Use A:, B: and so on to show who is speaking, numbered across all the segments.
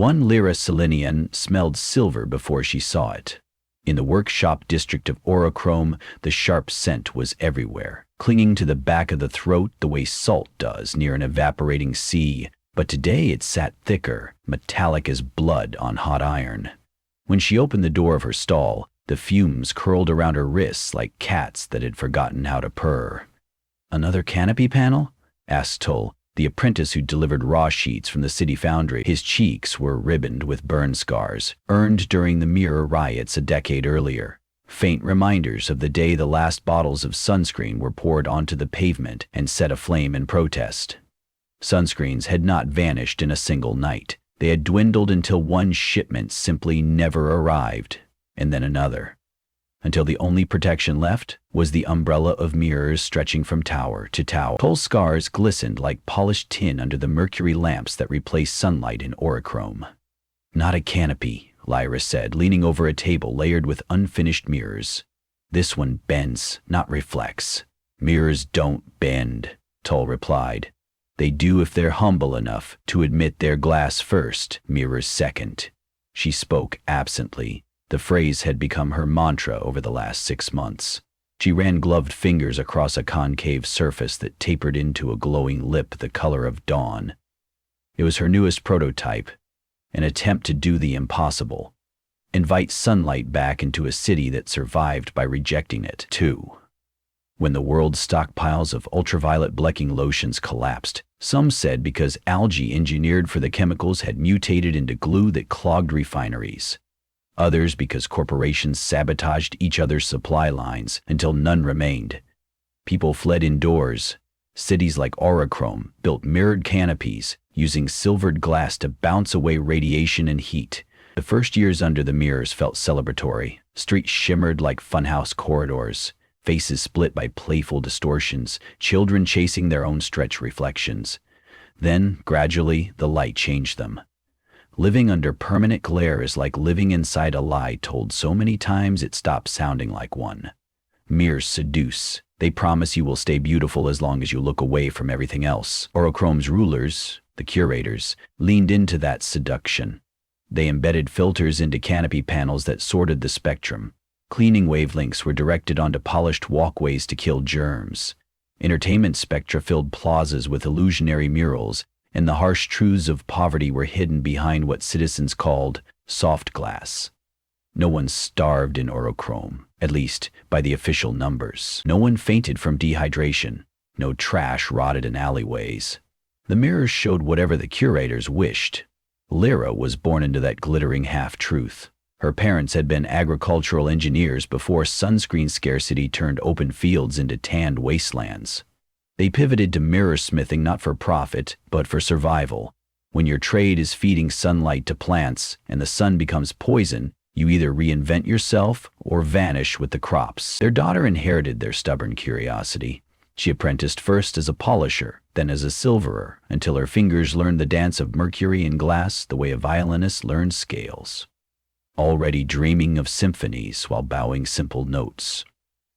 A: 1 lira selenium smelled silver before she saw it. In the workshop district of Orochrome, the sharp scent was everywhere, clinging to the back of the throat the way salt does near an evaporating sea, but today it sat thicker, metallic as blood on hot iron. When she opened the door of her stall, the fumes curled around her wrists like cats that had forgotten how to purr. "Another canopy panel?" asked Tull, the apprentice who delivered raw sheets from the city foundry. His cheeks were ribboned with burn scars, earned during the mirror riots a decade earlier. Faint reminders of the day the last bottles of sunscreen were poured onto the pavement and set aflame in protest. Sunscreens had not vanished in a single night. They had dwindled until one shipment simply never arrived, and then another, until the only protection left was the umbrella of mirrors stretching from tower to tower. Tull's scars glistened like polished tin under the mercury lamps that replaced sunlight in Orochrome. "Not a canopy," Lyra said, leaning over a table layered with unfinished mirrors. "This one bends, not reflects." "Mirrors don't bend," Tull replied. "They do if they're humble enough to admit they're glass first, mirrors second." She spoke absently. The phrase had become her mantra over the last 6 months. She ran gloved fingers across a concave surface that tapered into a glowing lip the color of dawn. It was her newest prototype, an attempt to do the impossible, invite sunlight back into a city that survived by rejecting it, too. When the world's stockpiles of ultraviolet blacking lotions collapsed, some said because algae engineered for the chemicals had mutated into glue that clogged refineries. Others because corporations sabotaged each other's supply lines until none remained. People fled indoors. Cities like Orochrome built mirrored canopies, using silvered glass to bounce away radiation and heat. The first years under the mirrors felt celebratory. Streets shimmered like funhouse corridors, faces split by playful distortions, children chasing their own stretch reflections. Then, gradually, the light changed them. Living under permanent glare is like living inside a lie told so many times it stops sounding like one. Mirrors seduce. They promise you will stay beautiful as long as you look away from everything else. Orochrome's rulers, the curators, leaned into that seduction. They embedded filters into canopy panels that sorted the spectrum. Cleaning wavelengths were directed onto polished walkways to kill germs. Entertainment spectra filled plazas with illusionary murals, and the harsh truths of poverty were hidden behind what citizens called soft glass. No one starved in Orochrome, at least by the official numbers. No one fainted from dehydration. No trash rotted in alleyways. The mirrors showed whatever the curators wished. Lyra was born into that glittering half-truth. Her parents had been agricultural engineers before sunscreen scarcity turned open fields into tanned wastelands. They pivoted to mirror smithing not for profit, but for survival. When your trade is feeding sunlight to plants and the sun becomes poison, you either reinvent yourself or vanish with the crops. Their daughter inherited their stubborn curiosity. She apprenticed first as a polisher, then as a silverer, until her fingers learned the dance of mercury and glass the way a violinist learns scales. Already dreaming of symphonies while bowing simple notes.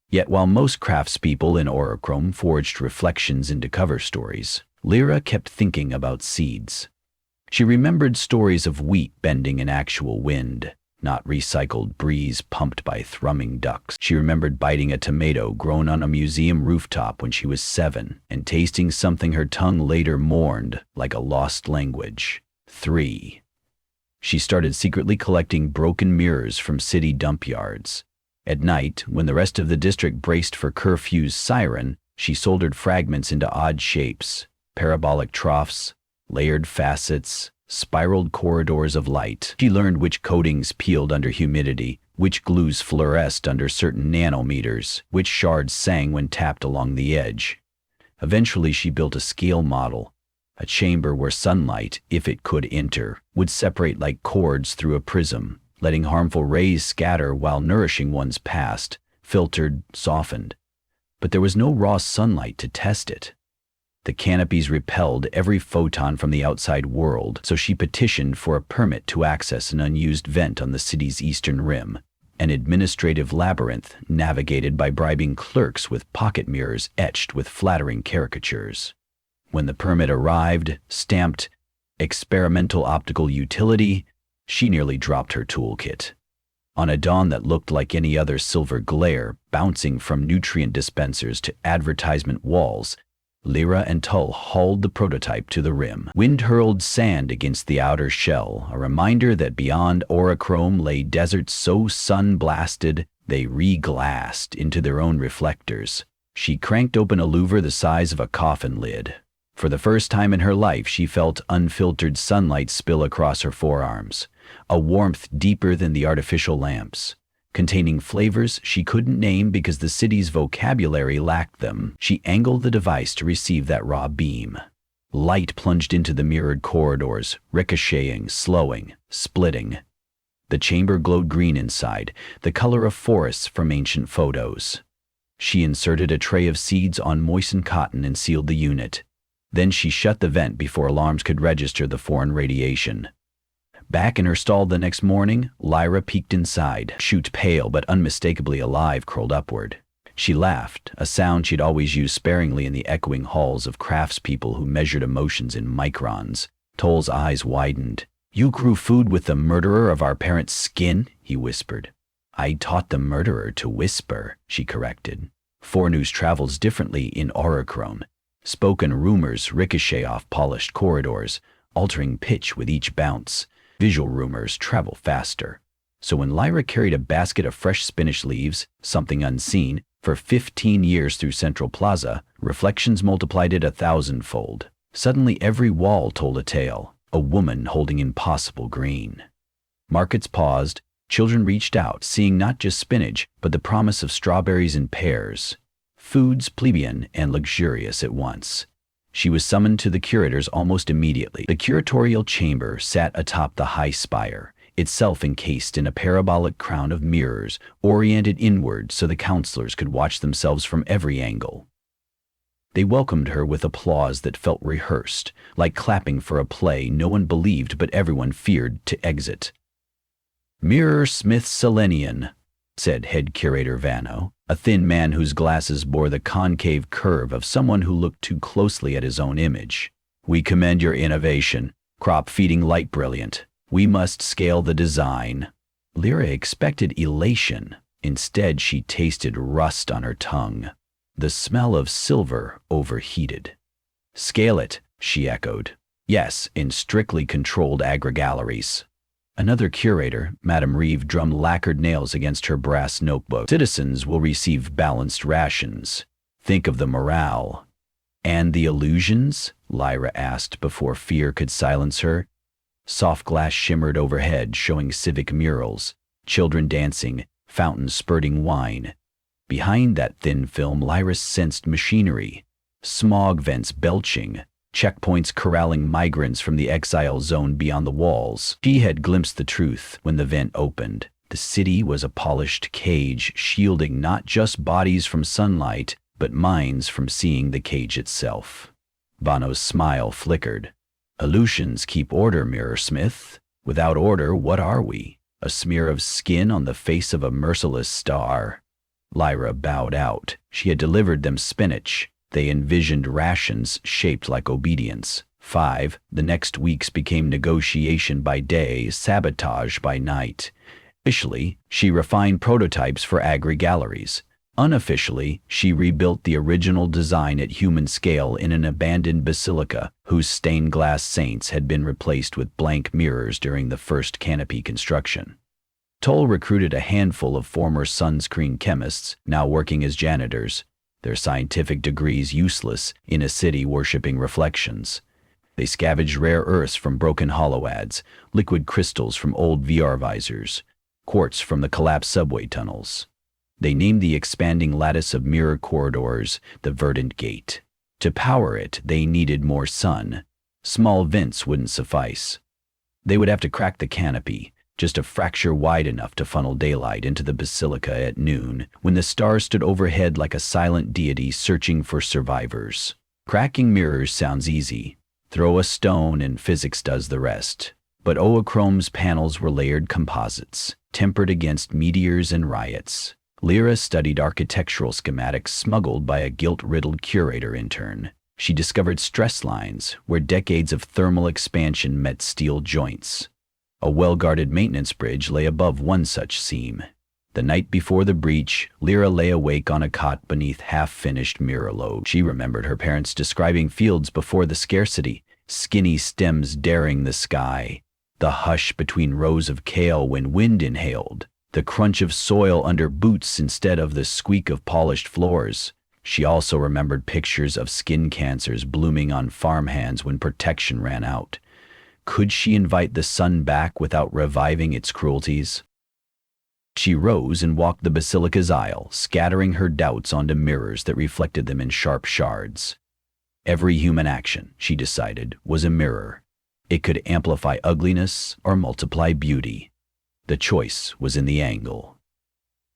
A: Yet while most craftspeople in Orochrome forged reflections into cover stories, Lyra kept thinking about seeds. She remembered stories of wheat bending in actual wind, not recycled breeze pumped by thrumming ducks. She remembered biting a tomato grown on a museum rooftop when she was 7 and tasting something her tongue later mourned like a lost language. 3. She started secretly collecting broken mirrors from city dump yards. At night, when the rest of the district braced for curfew's siren, she soldered fragments into odd shapes, parabolic troughs, layered facets, spiraled corridors of light. She learned which coatings peeled under humidity, which glues fluoresced under certain nanometers, which shards sang when tapped along the edge. Eventually she built a scale model, a chamber where sunlight, if it could enter, would separate like cords through a prism, letting harmful rays scatter while nourishing one's past, filtered, softened. But there was no raw sunlight to test it. The canopies repelled every photon from the outside world, so she petitioned for a permit to access an unused vent on the city's eastern rim, an administrative labyrinth navigated by bribing clerks with pocket mirrors etched with flattering caricatures. When the permit arrived, stamped Experimental optical utility, she nearly dropped her toolkit. On a dawn that looked like any other silver glare, bouncing from nutrient dispensers to advertisement walls, Lyra and Tull hauled the prototype to the rim. Wind hurled sand against the outer shell, a reminder that beyond Orichrome lay deserts so sun-blasted they re-glassed into their own reflectors. She cranked open a louver the size of a coffin lid. For the first time in her life, she felt unfiltered sunlight spill across her forearms, a warmth deeper than the artificial lamps. Containing flavors she couldn't name because the city's vocabulary lacked them. She angled the device to receive that raw beam. Light plunged into the mirrored corridors, ricocheting, slowing, splitting. The chamber glowed green inside, the color of forests from ancient photos. She inserted a tray of seeds on moistened cotton and sealed the unit. Then she shut the vent before alarms could register the foreign radiation. Back in her stall the next morning, Lyra peeked inside. Chute, pale but unmistakably alive, curled upward. She laughed, a sound she'd always used sparingly in the echoing halls of craftspeople who measured emotions in microns. Toll's eyes widened. "You grew food with the murderer of our parents' skin?" he whispered. "I taught the murderer to whisper," she corrected. Forenews travels differently in Orichrome. Spoken rumors ricochet off polished corridors, altering pitch with each bounce. Visual rumors travel faster. So when Lyra carried a basket of fresh spinach leaves, something unseen, for 15 years through Central Plaza, reflections multiplied it 1,000-fold. Suddenly every wall told a tale, a woman holding impossible green. Markets paused, children reached out, seeing not just spinach, but the promise of strawberries and pears. Foods plebeian and luxurious at once. She was summoned to the curators almost immediately. The curatorial chamber sat atop the high spire, itself encased in a parabolic crown of mirrors, oriented inward so the counselors could watch themselves from every angle. They welcomed her with applause that felt rehearsed, like clapping for a play no one believed but everyone feared to exit. "Mirror Smith Selenian," said head curator Vano, a thin man whose glasses bore the concave curve of someone who looked too closely at his own image. "We commend your innovation. Crop-feeding light brilliant. We must scale the design." Lyra expected elation. Instead, she tasted rust on her tongue. The smell of silver overheated. "Scale it," she echoed. "Yes, in strictly controlled agri-galleries." Another curator, Madame Reeve, drummed lacquered nails against her brass notebook. "Citizens will receive balanced rations. Think of the morale." "And the illusions?" Lyra asked before fear could silence her. Soft glass shimmered overhead, showing civic murals, children dancing, fountains spurting wine. Behind that thin film, Lyra sensed machinery, smog vents belching, checkpoints corralling migrants from the exile zone beyond the walls. She had glimpsed the truth when the vent opened. The city was a polished cage, shielding not just bodies from sunlight, but minds from seeing the cage itself. Vano's smile flickered. "Illusions keep order, Mirror Smith. Without order, what are we? A smear of skin on the face of a merciless star." Lyra bowed out. She had delivered them spinach. They envisioned rations shaped like obedience. 5. The next weeks became negotiation by day, sabotage by night. Officially, she refined prototypes for agri-galleries. Unofficially, she rebuilt the original design at human scale in an abandoned basilica whose stained glass saints had been replaced with blank mirrors during the first canopy construction. Tull recruited a handful of former sunscreen chemists, now working as janitors, their scientific degrees useless in a city worshipping reflections. They scavenged rare earths from broken holoads, liquid crystals from old VR visors, quartz from the collapsed subway tunnels. They named the expanding lattice of mirror corridors the Verdant Gate. To power it, they needed more sun. Small vents wouldn't suffice. They would have to crack the canopy, just a fracture wide enough to funnel daylight into the basilica at noon, when the stars stood overhead like a silent deity searching for survivors. Cracking mirrors sounds easy. Throw a stone and physics does the rest. But Oachrome's panels were layered composites, tempered against meteors and riots. Lyra studied architectural schematics smuggled by a guilt-riddled curator intern. She discovered stress lines where decades of thermal expansion met steel joints. A well-guarded maintenance bridge lay above one such seam. The night before the breach, Lyra lay awake on a cot beneath half-finished mirror lobes. She remembered her parents describing fields before the scarcity, skinny stems daring the sky, the hush between rows of kale when wind inhaled, the crunch of soil under boots instead of the squeak of polished floors. She also remembered pictures of skin cancers blooming on farmhands when protection ran out. Could she invite the sun back without reviving its cruelties? She rose and walked the basilica's aisle, scattering her doubts onto mirrors that reflected them in sharp shards. Every human action, she decided, was a mirror. It could amplify ugliness or multiply beauty. The choice was in the angle.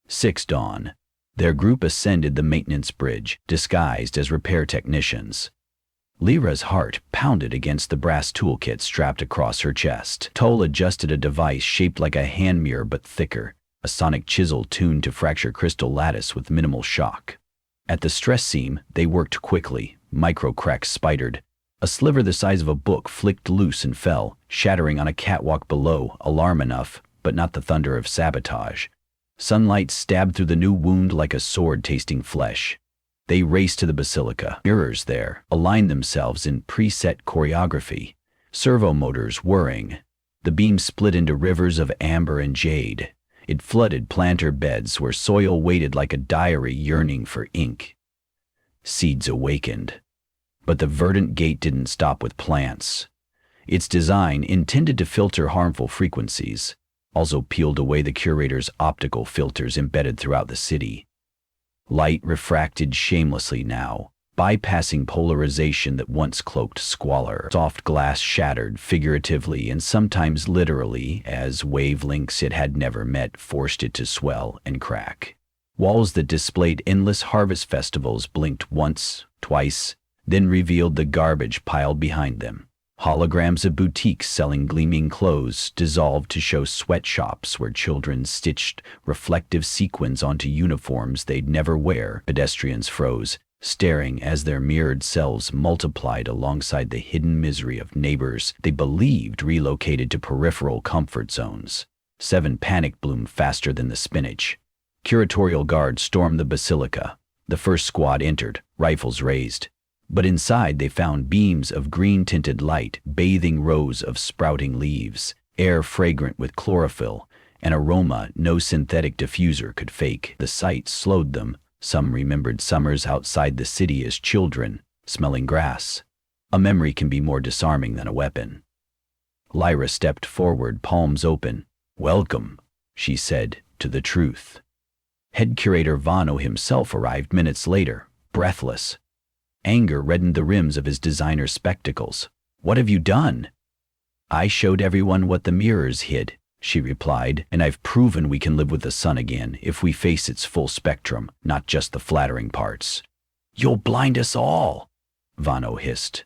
A: 6 dawn. Their group ascended the maintenance bridge, disguised as repair technicians. Lyra's heart pounded against the brass toolkit strapped across her chest. Tull adjusted a device shaped like a hand mirror but thicker, a sonic chisel tuned to fracture crystal lattice with minimal shock. At the stress seam, they worked quickly. Micro cracks spidered. A sliver the size of a book flicked loose and fell, shattering on a catwalk below, alarm enough, but not the thunder of sabotage. Sunlight stabbed through the new wound like a sword tasting flesh. They raced to the basilica. Mirrors there aligned themselves in preset choreography, servo motors whirring. The beam split into rivers of amber and jade. It flooded planter beds where soil waited like a diary yearning for ink. Seeds awakened. But the verdant gate didn't stop with plants. Its design, intended to filter harmful frequencies, also peeled away the curator's optical filters embedded throughout the city. Light refracted shamelessly now, bypassing polarization that once cloaked squalor. Soft glass shattered figuratively and sometimes literally as wavelengths it had never met forced it to swell and crack. Walls that displayed endless harvest festivals blinked once, twice, then revealed the garbage piled behind them. Holograms of boutiques selling gleaming clothes dissolved to show sweatshops where children stitched reflective sequins onto uniforms they'd never wear. Pedestrians froze, staring as their mirrored selves multiplied alongside the hidden misery of neighbors they believed relocated to peripheral comfort zones. 7 panic bloomed faster than the spinach. Curatorial guards stormed the basilica. The first squad entered, rifles raised. But inside they found beams of green-tinted light bathing rows of sprouting leaves, air fragrant with chlorophyll, an aroma no synthetic diffuser could fake. The sight slowed them. Some remembered summers outside the city as children, smelling grass. A memory can be more disarming than a weapon. Lyra stepped forward, palms open. "Welcome," she said, to the truth. Head curator Vano himself arrived minutes later, breathless. Anger reddened the rims of his designer spectacles. "What have you done?" "I showed everyone what the mirrors hid," she replied, "and I've proven we can live with the sun again if we face its full spectrum, not just the flattering parts." "You'll blind us all," Vano hissed.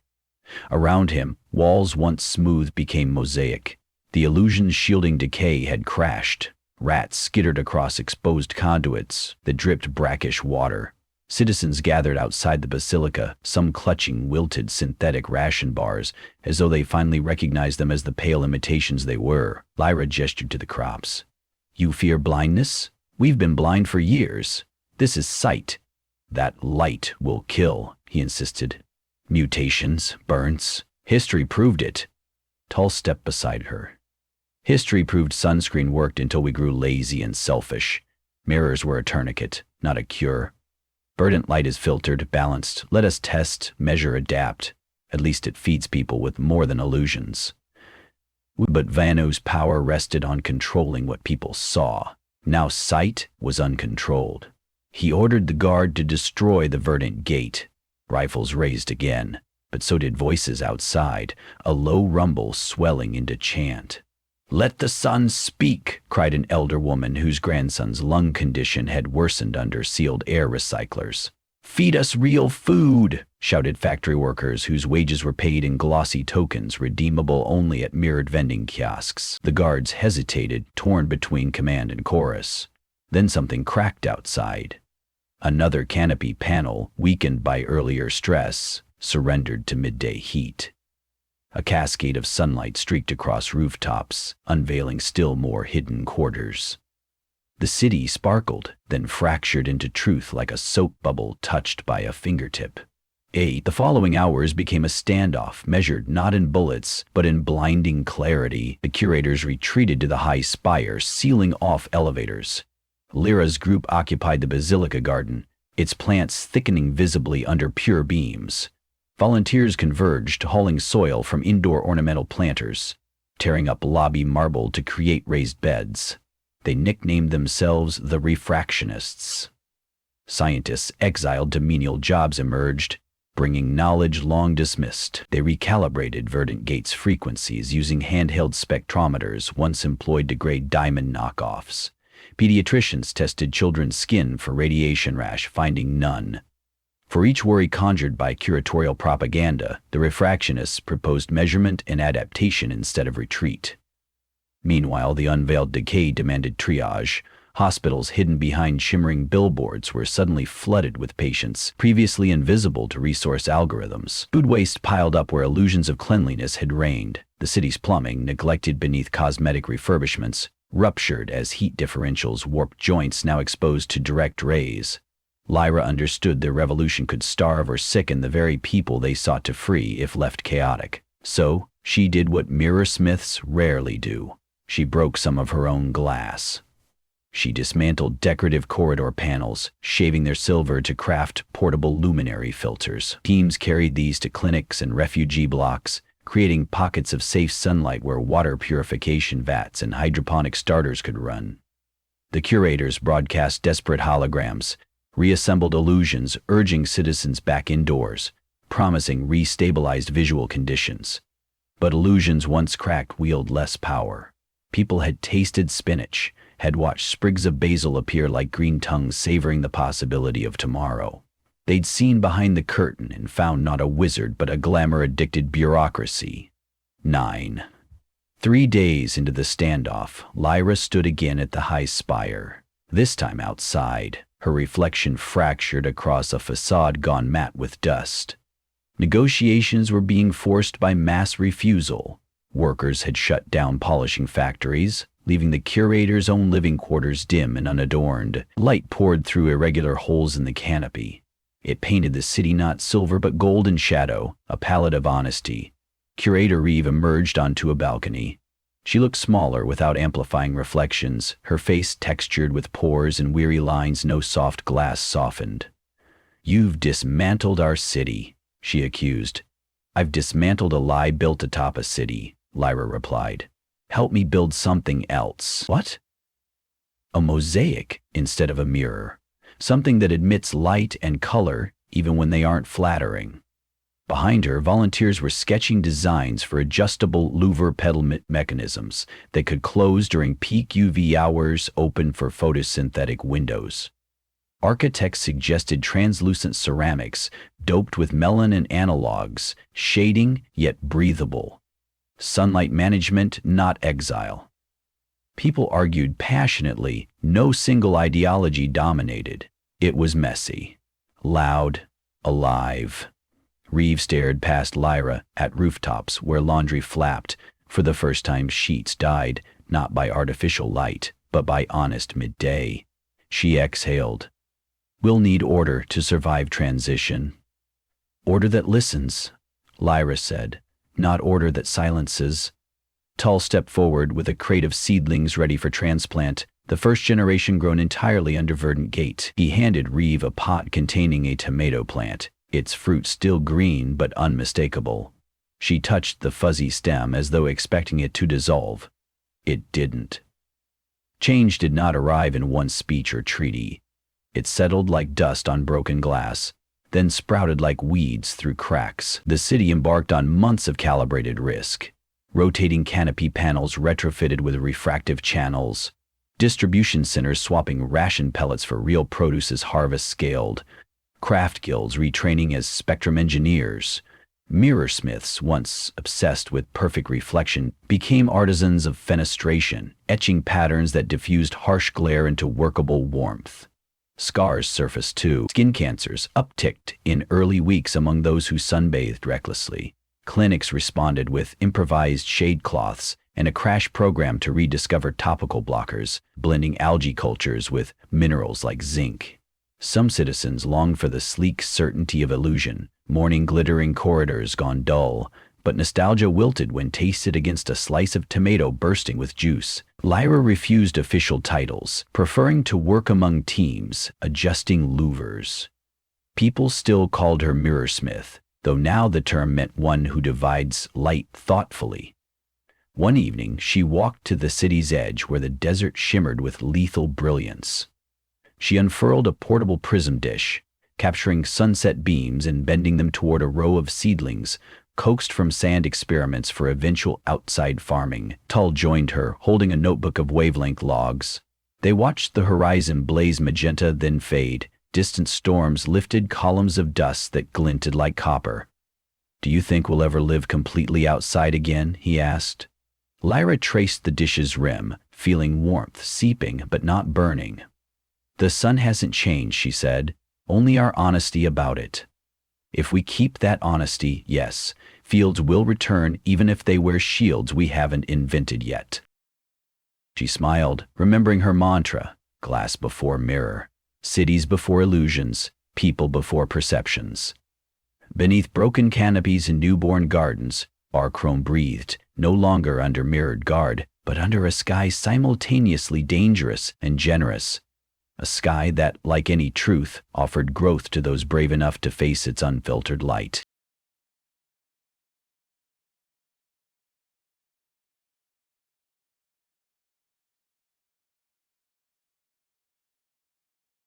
A: Around him, walls once smooth became mosaic. The illusions shielding decay had crashed. Rats skittered across exposed conduits that dripped brackish water. Citizens gathered outside the basilica, some clutching wilted synthetic ration bars, as though they finally recognized them as the pale imitations they were. Lyra gestured to the crops. "You fear blindness? We've been blind for years. This is sight. That light will kill," he insisted. "Mutations, burns. History proved it." Tull stepped beside her. "History proved sunscreen worked until we grew lazy and selfish. Mirrors were a tourniquet, not a cure. Verdant light is filtered, balanced. Let us test, measure, adapt. At least it feeds people with more than illusions." But Vano's power rested on controlling what people saw. Now sight was uncontrolled. He ordered the guard to destroy the verdant gate. Rifles raised again, but so did voices outside, a low rumble swelling into chant. "Let the sun speak," cried an elder woman whose grandson's lung condition had worsened under sealed air recyclers. "Feed us real food," shouted factory workers whose wages were paid in glossy tokens redeemable only at mirrored vending kiosks. The guards hesitated, torn between command and chorus. Then something cracked outside. Another canopy panel, weakened by earlier stress, surrendered to midday heat. A cascade of sunlight streaked across rooftops, unveiling still more hidden quarters. The city sparkled, then fractured into truth like a soap bubble touched by a fingertip. The following hours became a standoff, measured not in bullets, but in blinding clarity. The curators retreated to the high spire, sealing off elevators. Lyra's group occupied the Basilica Garden, its plants thickening visibly under pure beams. Volunteers converged, hauling soil from indoor ornamental planters, tearing up lobby marble to create raised beds. They nicknamed themselves the Refractionists. Scientists exiled to menial jobs emerged, bringing knowledge long dismissed. They recalibrated Verdant Gate's frequencies using handheld spectrometers once employed to grade diamond knockoffs. Pediatricians tested children's skin for radiation rash, finding none. For each worry conjured by curatorial propaganda, the Refractionists proposed measurement and adaptation instead of retreat. Meanwhile, the unveiled decay demanded triage. Hospitals hidden behind shimmering billboards were suddenly flooded with patients previously invisible to resource algorithms. Food waste piled up where illusions of cleanliness had reigned. The city's plumbing, neglected beneath cosmetic refurbishments, ruptured as heat differentials warped joints now exposed to direct rays. Lyra understood their revolution could starve or sicken the very people they sought to free if left chaotic. So, she did what mirror smiths rarely do. She broke some of her own glass. She dismantled decorative corridor panels, shaving their silver to craft portable luminary filters. Teams carried these to clinics and refugee blocks, creating pockets of safe sunlight where water purification vats and hydroponic starters could run. The curators broadcast desperate holograms, reassembled illusions urging citizens back indoors, promising restabilized visual conditions. But illusions once cracked wield less power. People had tasted spinach, had watched sprigs of basil appear like green tongues savoring the possibility of tomorrow. They'd seen behind the curtain and found not a wizard but a glamour-addicted bureaucracy. 9. 3 days into the standoff, Lyra stood again at the high spire, this time outside, her reflection fractured across a facade gone matte with dust. Negotiations were being forced by mass refusal. Workers had shut down polishing factories, leaving the curator's own living quarters dim and unadorned. Light poured through irregular holes in the canopy. It painted the city not silver but gold in shadow, a palette of honesty. Curator Reeve emerged onto a balcony. She looked smaller without amplifying reflections, her face textured with pores and weary lines no soft glass softened. "You've dismantled our city," she accused. "I've dismantled a lie built atop a city," Lyra replied. "Help me build something else." "What?" "A mosaic instead of a mirror. Something that admits light and color even when they aren't flattering." Behind her, volunteers were sketching designs for adjustable louver pedal mechanisms that could close during peak UV hours, open for photosynthetic windows. Architects suggested translucent ceramics doped with melanin analogs, shading yet breathable. Sunlight management, not exile. People argued passionately, no single ideology dominated. It was messy, loud, alive. Reeve stared past Lyra at rooftops where laundry flapped. For the first time, sheets dyed, not by artificial light, but by honest midday. She exhaled. "We'll need order to survive transition." "Order that listens," Lyra said, "not order that silences." Tull stepped forward with a crate of seedlings ready for transplant, the first generation grown entirely under Verdant Gate. He handed Reeve a pot containing a tomato plant, its fruit still green but unmistakable. She touched the fuzzy stem as though expecting it to dissolve. It didn't. Change did not arrive in one speech or treaty. It settled like dust on broken glass, then sprouted like weeds through cracks. The city embarked on months of calibrated risk. Rotating canopy panels retrofitted with refractive channels, distribution centers swapping ration pellets for real produce as harvest scaled, craft guilds retraining as spectrum engineers. Mirror smiths, once obsessed with perfect reflection, became artisans of fenestration, etching patterns that diffused harsh glare into workable warmth. Scars surfaced too. Skin cancers upticked in early weeks among those who sunbathed recklessly. Clinics responded with improvised shade cloths and a crash program to rediscover topical blockers, blending algae cultures with minerals like zinc. Some citizens longed for the sleek certainty of illusion, mourning glittering corridors gone dull, but nostalgia wilted when tasted against a slice of tomato bursting with juice. Lyra refused official titles, preferring to work among teams, adjusting louvers. People still called her Mirrorsmith, though now the term meant one who divides light thoughtfully. One evening, she walked to the city's edge where the desert shimmered with lethal brilliance. She unfurled a portable prism dish, capturing sunset beams and bending them toward a row of seedlings coaxed from sand experiments for eventual outside farming. Tull joined her, holding a notebook of wavelength logs. They watched the horizon blaze magenta then fade. Distant storms lifted columns of dust that glinted like copper. "Do you think we'll ever live completely outside again?" he asked. Lyra traced the dish's rim, feeling warmth seeping but not burning. "The sun hasn't changed," she said, "only our honesty about it. If we keep that honesty, yes, fields will return even if they wear shields we haven't invented yet." She smiled, remembering her mantra, glass before mirror, cities before illusions, people before perceptions. Beneath broken canopies and newborn gardens, Orochrome breathed, no longer under mirrored guard, but under a sky simultaneously dangerous and generous. A sky that, like any truth, offered growth to those brave enough to face its unfiltered light.